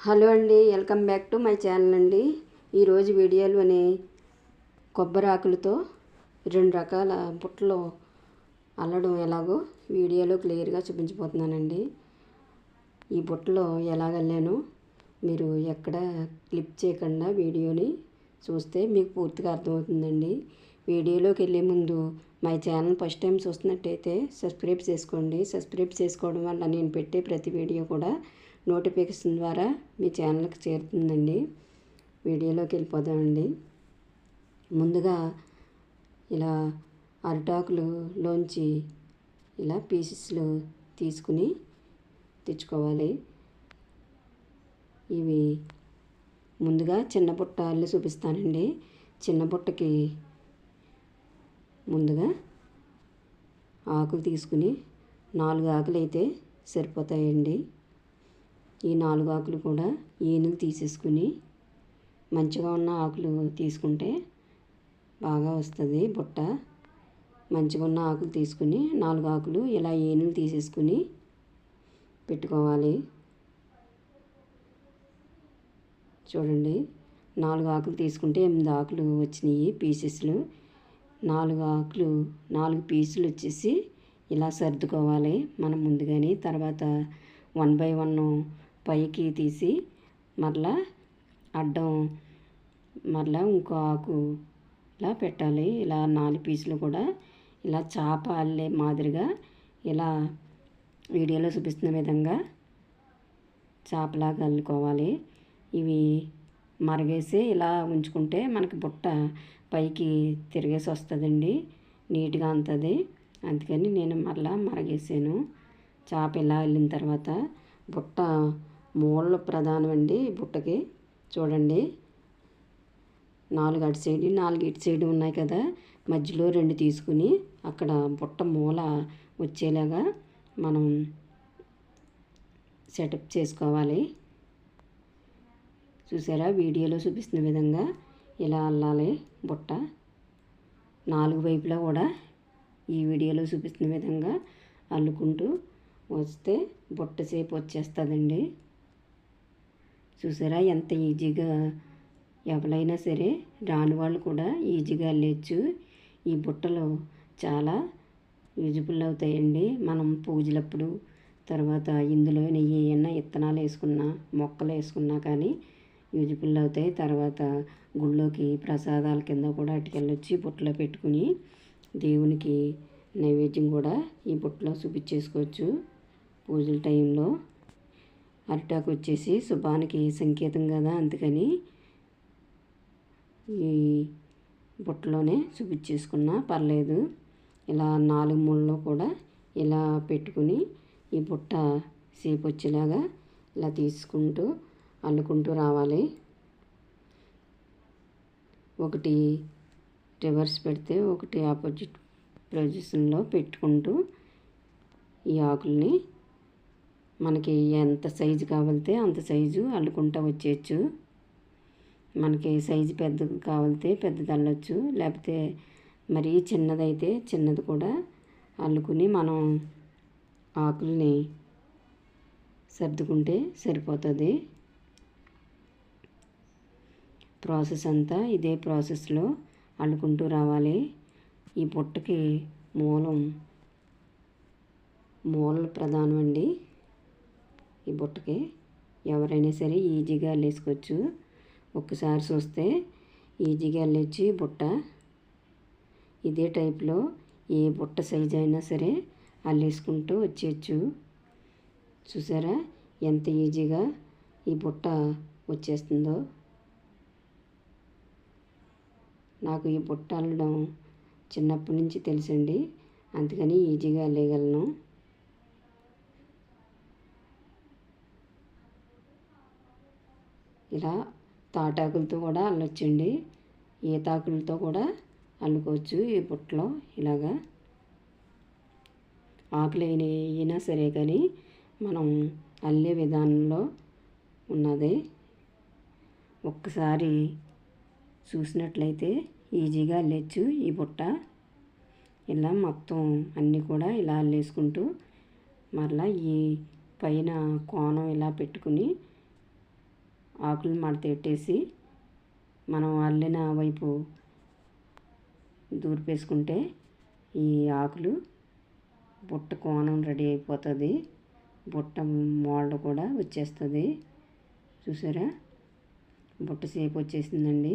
Hello అండి, welcome back to my channel అండి. ఈరోజు వీడియోలోని కొబ్బరి ఆకులతో 2 రకాల బుట్టలు అల్లడం ఎలాగో వీడియోలో క్లియర్గా చూపించబోతున్నానండి. ఈ బుట్టలో ఎలాగ అల్లానో మీరు ఎక్కడ క్లిప్ చేయకుండా వీడియోని చూస్తే మీకు పూర్తిగా అర్థమవుతుందండి. వీడియోలోకి వెళ్ళే ముందు మై ఛానల్ ఫస్ట్ టైం చూస్తున్నట్టయితే సబ్స్క్రైబ్ చేసుకోండి. సబ్స్క్రైబ్ చేసుకోవడం వల్ల నేను పెట్టే ప్రతి వీడియో కూడా నోటిఫికేషన్ ద్వారా మీ ఛానల్కి చేరుతుందండి. వీడియోలోకి వెళ్ళిపోదామండి. ముందుగా ఇలా అరిటాకులోంచి ఇలా పీసెస్లు తీసుకుని తెచ్చుకోవాలి. ఇవి ముందుగా చిన్న బుట్ట అల్లి చూపిస్తానండి. చిన్న బుట్టకి ముందుగా ఆకులు తీసుకుని 4 ఆకులు అయితే సరిపోతాయండి. ఈ 4 ఆకులు కూడా ఈనులు తీసేసుకుని మంచిగా ఉన్న ఆకులు తీసుకుంటే బాగా వస్తుంది బుట్ట. మంచిగా ఉన్న ఆకులు తీసుకుని 4 ఆకులు ఇలా ఈనులు తీసేసుకుని పెట్టుకోవాలి. చూడండి, 4 ఆకులు తీసుకుంటే 8 ఆకులు వచ్చినాయి పీసెస్లు. 4 పీసులు వచ్చేసి ఇలా సర్దుకోవాలి మనం ముందుగానే. తర్వాత 1 బై 1 పైకి తీసి మరలా అడ్డం మరలా ఇంకో ఆకు ఇలా పెట్టాలి. ఇలా 4 పీసులు కూడా ఇలా చాప అల్లే మాదిరిగా ఇలా వీడియోలో చూపిస్తున్న విధంగా చాపలాగా అల్లుకోవాలి. ఇవి మరగేసి ఇలా ఉంచుకుంటే మనకి బుట్ట పైకి తిరిగేసి వస్తుందండి, నీట్గా ఉంటుంది. అందుకని నేను మరలా మరగేసాను. చాప ఇలా వెళ్ళిన తర్వాత బుట్ట మూలలు ప్రధానం అండి బుట్టకి. చూడండి, 4 అటు సైడ్ 4 ఇటు సైడ్ ఉన్నాయి కదా, మధ్యలో 2 తీసుకుని అక్కడ బుట్ట మూల వచ్చేలాగా మనం సెటప్ చేసుకోవాలి. చూసారా, వీడియోలో చూపిస్తున్న విధంగా ఇలా అల్లాలి బుట్ట. 4 వైపులా కూడా ఈ వీడియోలో చూపిస్తున్న విధంగా అల్లుకుంటూ వస్తే బుట్ట సేపు వచ్చేస్తుందండి. చూసారా ఎంత ఈజీగా, ఎవరైనా సరే రాని వాళ్ళు కూడా ఈజీగా అల్లేయచ్చు. ఈ బుట్టలు చాలా యూజ్ఫుల్ అవుతాయండి. మనం పూజలప్పుడు, తర్వాత ఇందులో ఏమైనా విత్తనాలు వేసుకున్నా, మొక్కలు వేసుకున్నా కానీ యూజ్ఫుల్ అవుతాయి. తర్వాత గుళ్ళోకి ప్రసాదాల కింద కూడా అటుకెళ్ళొచ్చి బుట్టలో పెట్టుకుని దేవునికి నైవేద్యం కూడా ఈ బుట్టలో చూపించేసుకోవచ్చు పూజల టైంలో. అరిటాకు వచ్చేసి శుభానికి సంకేతం కదా, అందుకని ఈ బుట్టలోనే చూపించేసుకున్నా పర్లేదు. ఇలా 4 మూలలో కూడా ఇలా పెట్టుకుని ఈ బుట్ట సేపు వచ్చేలాగా ఇలా తీసుకుంటూ అల్లుకుంటూ రావాలి. ఒకటి రివర్స్ పెడితే ఒకటి ఆపోజిట్ పొజిషన్లో పెట్టుకుంటూ ఈ ఆకుల్ని మనకి ఎంత సైజు కావాలితే అంత సైజు అల్లుకుంటూ వచ్చేయచ్చు. మనకి సైజు పెద్దది కావాలితే పెద్దది అల్లొచ్చు, లేకపోతే మరీ చిన్నదైతే చిన్నది కూడా అల్లుకుని మనం ఆకుల్ని సర్దుకుంటే సరిపోతుంది. ప్రాసెస్ అంతా ఇదే ప్రాసెస్లో అల్లుకుంటూ రావాలి. ఈ బుట్టకి మూలలు ప్రధానం అండి. ఈ బుట్టకి ఎవరైనా సరే ఈజీగా అల్లేసుకోవచ్చు. ఒక్కసారి చూస్తే ఈజీగా అల్లేచ్చు ఈ బుట్ట. ఇదే టైప్లో ఏ బుట్ట సైజు అయినా సరే అల్లేసుకుంటూ వచ్చేయచ్చు. చూసారా ఎంత ఈజీగా ఈ బుట్ట వచ్చేస్తుందో. నాకు ఈ బుట్ట అల్లడం చిన్నప్పటి నుంచి తెలుసండి, అందుకని ఈజీగా అల్లేయగలను. ఇలా తాటాకులతో కూడా అల్లొచ్చండి, ఈతాకులతో కూడా అల్లుకోవచ్చు ఈ బుట్టలో. ఇలాగా ఆకులు అయినా సరే కానీ మనం అల్లే విధానంలో ఉన్నది. ఒక్కసారి చూసినట్లయితే ఈజీగా అల్లేయచ్చు ఈ బుట్ట. ఇలా మొత్తం అన్నీ కూడా ఇలా అల్లేసుకుంటూ మరలా ఈ పైన కోణం ఇలా పెట్టుకుని ఆకులు మడతెట్టేసి మనం అల్లిన వైపు దూర్పేసుకుంటే ఈ ఆకులు బుట్ట కోణం రెడీ అయిపోతుంది. బుట్ట మోల్డ్ కూడా వచ్చేస్తుంది. చూసారా, బుట్ట షేప్ వచ్చేసిందండి.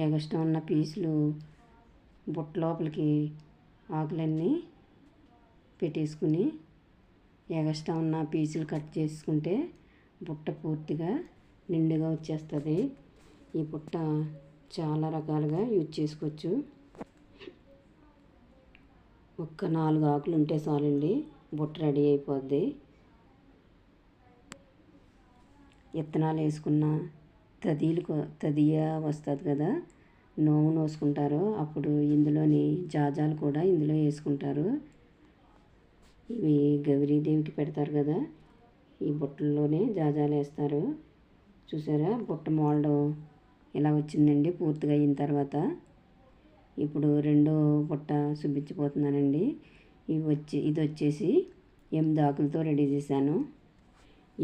ఎగస్ట్రా ఉన్న పీసులు బుట్ట లోపలికి ఆకులన్నీ పెట్టేసుకుని ఎగస్ట్రా ఉన్న పీసులు కట్ చేసుకుంటే బుట్ట పూర్తిగా నిండుగా వచ్చేస్తుంది. ఈ బుట్ట చాలా రకాలుగా యూజ్ చేసుకోవచ్చు. ఒక్క 4 ఆకులు ఉంటే చాలండి, బుట్ట రెడీ అయిపోద్ది. విత్తనాలు వేసుకున్న తదియ వస్తుంది కదా, నోము నోసుకుంటారు, అప్పుడు ఇందులోని జాజాలు కూడా ఇందులో వేసుకుంటారు. ఇవి గౌరీదేవికి పెడతారు కదా, ఈ బుట్టల్లోనే జాజాలు వేస్తారు. చూసారా, బుట్ట మోల్డ్ ఇలా వచ్చిందండి పూర్తిగా అయిన తర్వాత. ఇప్పుడు రెండో బుట్ట చూపించిపోతున్నానండి. ఇది వచ్చేసి 8 ఆకులతో రెడీ చేశాను.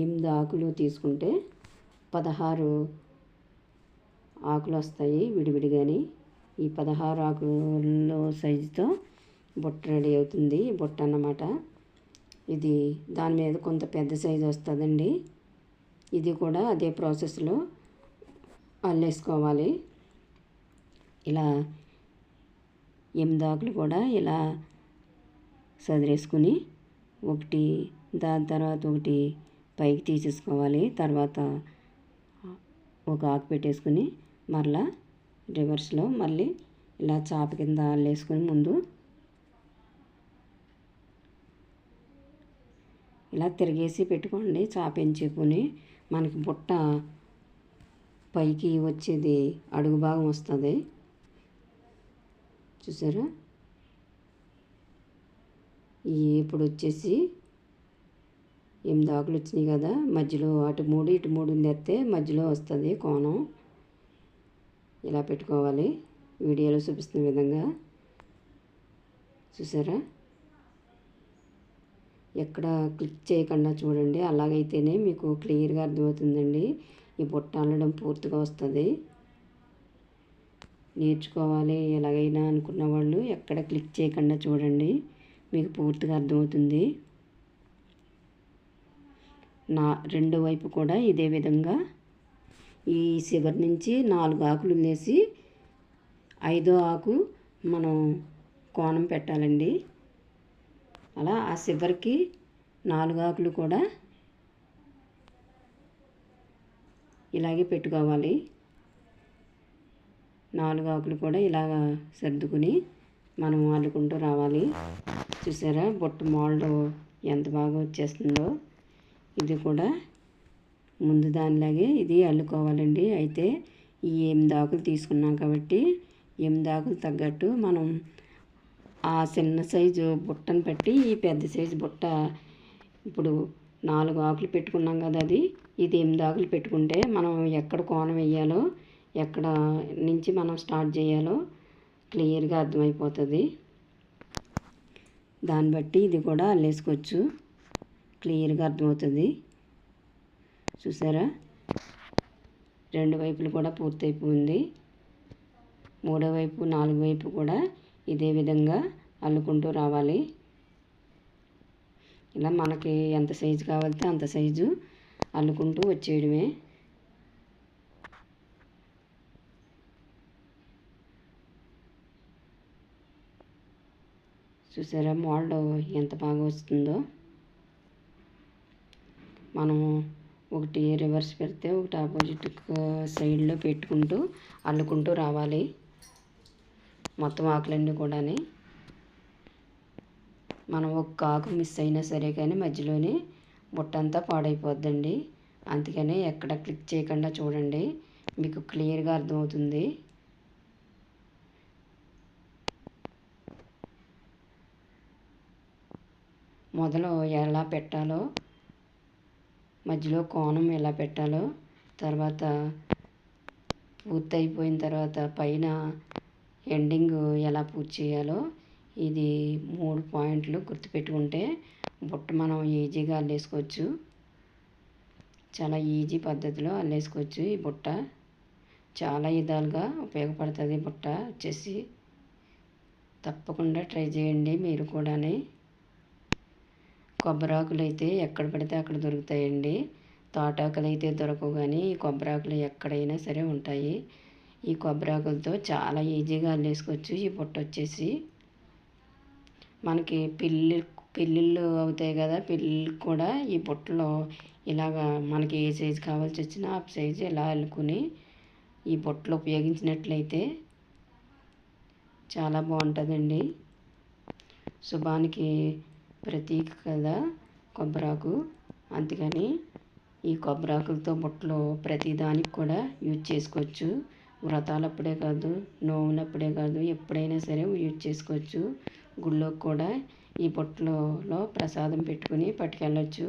8 ఆకులు తీసుకుంటే 16 ఆకులు వస్తాయి విడివిడిగాని. ఈ 16 ఆకుల సైజుతో బుట్ట రెడీ అవుతుంది. బుట్ట అన్నమాట. ఇది దాని మీద కొంత పెద్ద సైజు వస్తుందండి. ఇది కూడా అదే ప్రాసెస్లో అల్లేసుకోవాలి. ఇలా 8 ఆకులు కూడా ఇలా సదిరేసుకుని ఒకటి దాని తర్వాత ఒకటి పైకి తీసేసుకోవాలి. తర్వాత ఒక ఆకు పెట్టేసుకుని మరలా రివర్స్లో మళ్ళీ ఇలా చాప కింద అల్లేసుకుని ముందు ఇలా తిరిగేసి పెట్టుకోండి. చాప ఎంచుకుని మనకి బుట్ట పైకి వచ్చేది అడుగు భాగం వస్తుంది. చూసారా, ఇప్పుడు వచ్చేసి 8 ఆకులు వచ్చినాయి కదా, మధ్యలో అటు 3 ఇటు 3 తెస్తే మధ్యలో వస్తుంది కోణం. ఇలా పెట్టుకోవాలి వీడియోలో చూపిస్తున్న విధంగా. చూసారా, ఎక్కడ క్లిక్ చేయకుండా చూడండి, అలాగైతేనే మీకు క్లియర్గా అర్థమవుతుందండి. ఈ బుట్ట అల్లడం పూర్తిగా వస్తుంది. నేర్చుకోవాలి ఎలాగైనా అనుకున్న వాళ్ళు ఎక్కడ క్లిక్ చేయకుండా చూడండి, మీకు పూర్తిగా అర్థమవుతుంది. రెండో వైపు కూడా ఇదే విధంగా ఈ చివరి నుంచి 4 ఆకులు వేసి 5వ ఆకు మనం కోణం పెట్టాలండి. అలా ఆ చివరికి 4 ఆకులు కూడా ఇలాగే పెట్టుకోవాలి. 4 ఆకులు కూడా ఇలాగా సర్దుకుని మనం అల్లుకుంటూ రావాలి. చూసారా, బుట్ట మోల్డ్ ఎంత బాగా వచ్చేస్తుందో. ఇది కూడా ముందు దానిలాగే ఇది అల్లుకోవాలండి. అయితే ఈ 8 ఆకులు తీసుకున్నాం కాబట్టి 8 ఆకులు తగ్గట్టు మనం ఆ చిన్న సైజు బుట్టను పెట్టి ఈ పెద్ద సైజు బుట్ట ఇప్పుడు 4 ఆకులు పెట్టుకున్నాం కదా, ఇది 8 ఆకులు పెట్టుకుంటే మనం ఎక్కడ కోణం వేయాలో, ఎక్కడ నుంచి మనం స్టార్ట్ చేయాలో క్లియర్గా అర్థమైపోతుంది. దాన్ని బట్టి ఇది కూడా అల్లేసుకోవచ్చు, క్లియర్గా అర్థమవుతుంది. చూసారా, 2 వైపులు కూడా పూర్తయిపోయింది. 3వ వైపు 4వ వైపు కూడా ఇదే విధంగా అల్లుకుంటూ రావాలి. ఇలా మనకి ఎంత సైజు కావాలితే అంత సైజు అల్లుకుంటూ వచ్చేయడమే. చూసారా, మోల్డ్ ఎంత బాగా వస్తుందో. మనం ఒకటి రివర్స్ పెడితే ఒకటి ఆపోజిట్ సైడ్లో పెట్టుకుంటూ అల్లుకుంటూ రావాలి మొత్తం ఆకులన్నీ కూడా. మనం ఒక్క ఆకు మిస్ అయినా సరే కానీ మధ్యలోనే బుట్టంతా పాడైపోద్దండి. అందుకనే ఎక్కడ క్లిక్ చేయకుండా చూడండి, మీకు క్లియర్గా అర్థమవుతుంది. మొదలు ఎలా పెట్టాలో, మధ్యలో కోణం ఎలా పెట్టాలో, తర్వాత పూర్తయిపోయిన తర్వాత పైన ఎండింగ్ ఎలా పూర్తి చేయాలో, ఇది 3 పాయింట్లు గుర్తుపెట్టుకుంటే బుట్ట మనం ఈజీగా అల్లేసుకోవచ్చు. చాలా ఈజీ పద్ధతిలో అల్లేసుకోవచ్చు. ఈ బుట్ట చాలా విధాలుగా ఉపయోగపడుతుంది. బుట్ట వచ్చేసి తప్పకుండా ట్రై చేయండి మీరు కూడా. కొబ్బరాకులు అయితే ఎక్కడ పడితే అక్కడ దొరుకుతాయండి. తాటాకులు అయితే దొరకవు, కానీ ఈ కొబ్బరాకులు ఎక్కడైనా సరే ఉంటాయి. ఈ కొబ్బరాకులతో చాలా ఈజీగా అల్లేసుకోవచ్చు. ఈ బుట్ట వచ్చేసి మనకి పెళ్ళిళ్ళు అవుతాయి కదా, పెళ్ళిళ్ళకి కూడా ఈ బుట్టలో ఇలాగా మనకి ఏ సైజు కావాల్సి వచ్చినా ఆ సైజు ఇలా అల్లుకుని ఈ బుట్టలు ఉపయోగించినట్లయితే చాలా బాగుంటుందండి. శుభానికి ప్రతీక కదా కొబ్బరాకు, అందుకని ఈ కొబ్బరాకులతో బుట్టలు ప్రతిదానికి కూడా యూజ్ చేసుకోవచ్చు. వ్రతాలప్పుడే కాదు, నోములప్పుడే కాదు, ఎప్పుడైనా సరే యూజ్ చేసుకోవచ్చు. గుళ్ళోకి కూడా ఈ బుట్టలలో ప్రసాదం పెట్టుకుని పట్టుకెళ్ళచ్చు.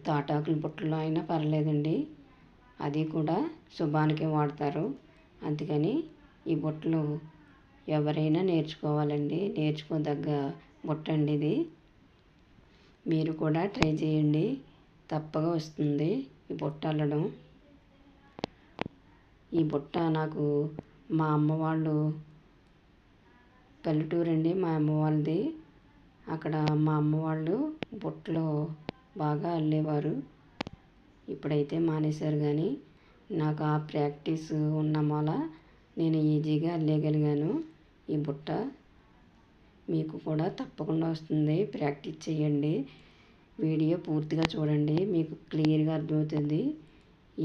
తాటాకుల బుట్టలో అయినా పర్లేదండి, అది కూడా శుభానికి వాడతారు. అందుకని ఈ బుట్టలు ఎవరైనా నేర్చుకోవాలండి, నేర్చుకోదగ్గ బుట్ట అండి ఇది. మీరు కూడా ట్రై చేయండి, తప్పగా వస్తుంది ఈ బుట్ట అల్లడం. ఈ బుట్ట నాకు మా అమ్మ వాళ్ళు పల్లెటూరు అండి, మా అమ్మ వాళ్ళది. అక్కడ మా అమ్మ వాళ్ళు బుట్టలు బాగా అల్లేవారు. ఇప్పుడైతే మానేశారు, కానీ నాకు ఆ ప్రాక్టీస్ ఉన్న మూల నేను ఈజీగా అల్లేయగలిగాను. ఈ బుట్ట మీకు కూడా తప్పకుండా వస్తుంది, ప్రాక్టీస్ చేయండి. వీడియో పూర్తిగా చూడండి, మీకు క్లియర్గా అర్థమవుతుంది.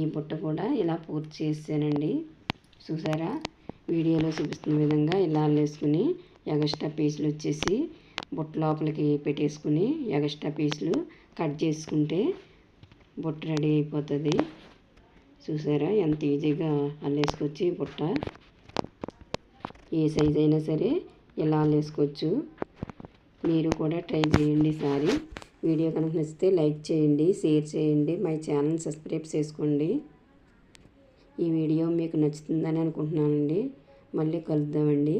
ఈ బుట్ట కూడా ఇలా పూర్తి చేసానండి. చూసారా, వీడియోలో చూపిస్తున్న విధంగా ఇలా అల్లేసుకుని ఎగస్ట్రా పీసులు వచ్చేసి బుట్ట లోపలికి పెట్టేసుకుని ఎగస్ట్రా పీసులు కట్ చేసుకుంటే బుట్ట రెడీ అయిపోతుంది. చూసారా ఎంత ఈజీగా అల్లేసుకోవచ్చు ఈ బుట్ట. ఏ సైజ్ అయినా సరే ఇలా అల్లేసుకోవచ్చు. మీరు కూడా ట్రై చేయండి ఈసారి. వీడియో కనుక నచ్చితే లైక్ చేయండి, షేర్ చేయండి, మై ఛానల్ సబ్స్క్రైబ్ చేసుకోండి. ఈ వీడియో మీకు నచ్చుతుందని అనుకుంటున్నానండి. మళ్ళీ కలుద్దామండి.